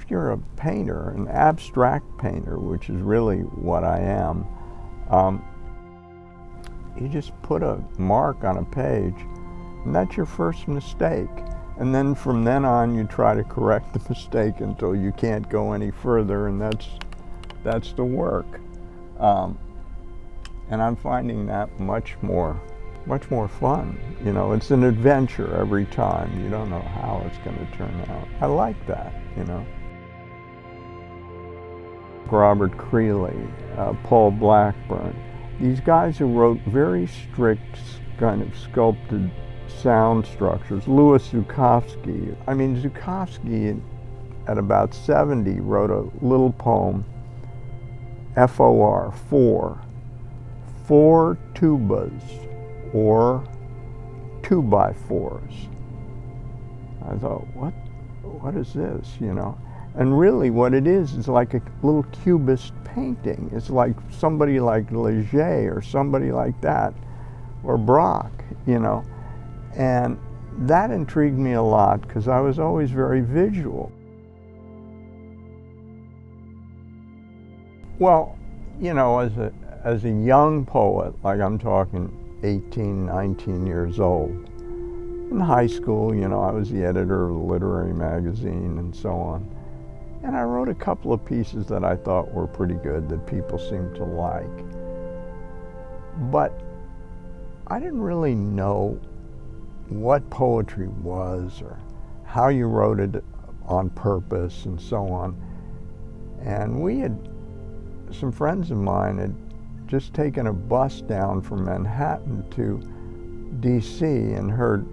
if you're a painter, an abstract painter, which is really what I am, you just put a mark on a page, and that's your first mistake. And then from then on, you try to correct the mistake until you can't go any further, and that's the work. And I'm finding that much more fun. You know, it's an adventure every time. You don't know how it's going to turn out. I like that, you know. Robert Creeley, Paul Blackburn, these guys who wrote very strict kind of sculpted sound structures. Louis Zukofsky. I mean, Zukofsky at about 70 wrote a little poem, FOR, four tubas, or 2x4s. I thought, what is this, you know? And really what it is like a little cubist painting. It's like somebody like Leger or somebody like that, or Braque, you know? And that intrigued me a lot because I was always very visual. Well, you know, as a young poet, like I'm talking 18, 19 years old, in high school, you know, I was the editor of a literary magazine and so on. And I wrote a couple of pieces that I thought were pretty good, that people seemed to like. But I didn't really know what poetry was or how you wrote it on purpose and so on. And some friends of mine had just taken a bus down from Manhattan to DC and heard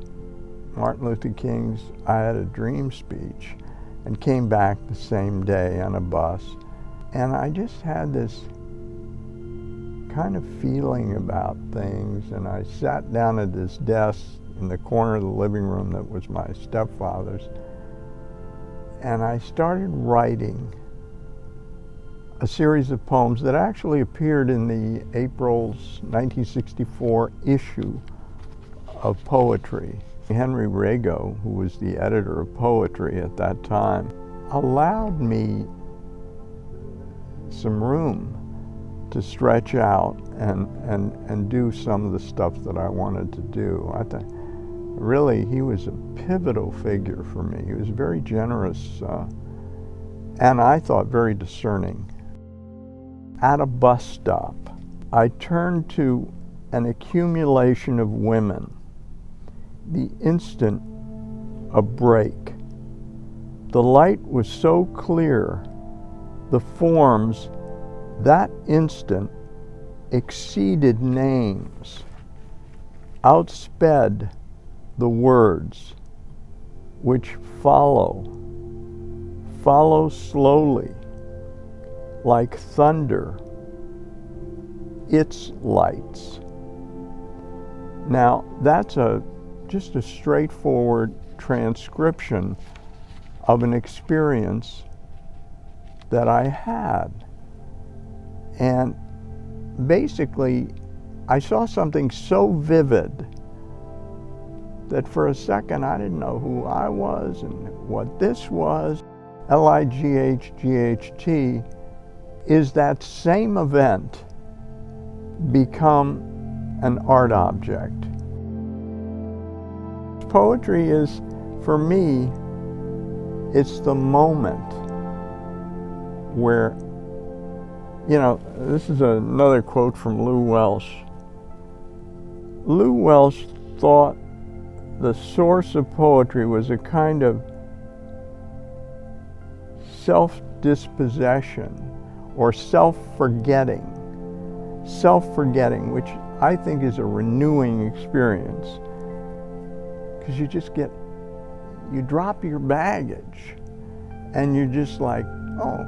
Martin Luther King's I Had a Dream speech, and came back the same day on a bus. And I just had this kind of feeling about things, and I sat down at this desk in the corner of the living room that was my stepfather's, and I started writing a series of poems that actually appeared in the April's 1964 issue of Poetry. Henry Rago, who was the editor of Poetry at that time, allowed me some room to stretch out and do some of the stuff that I wanted to do. I thought, really, he was a pivotal figure for me. He was very generous and I thought very discerning. At a bus stop, I turned to an accumulation of women. The instant a break. The light was so clear, the forms that instant exceeded names, outsped the words, which follow slowly, like thunder, its lights. Now, that's just a straightforward transcription of an experience that I had. And basically, I saw something so vivid that for a second I didn't know who I was and what this was. LIGHGHT is that same event become an art object. Poetry is, for me, it's the moment where, you know, this is another quote from Lew Welsh. Lew Welsh thought the source of poetry was a kind of self-dispossession or self-forgetting, which I think is a renewing experience. Because you drop your baggage and you're just like, oh,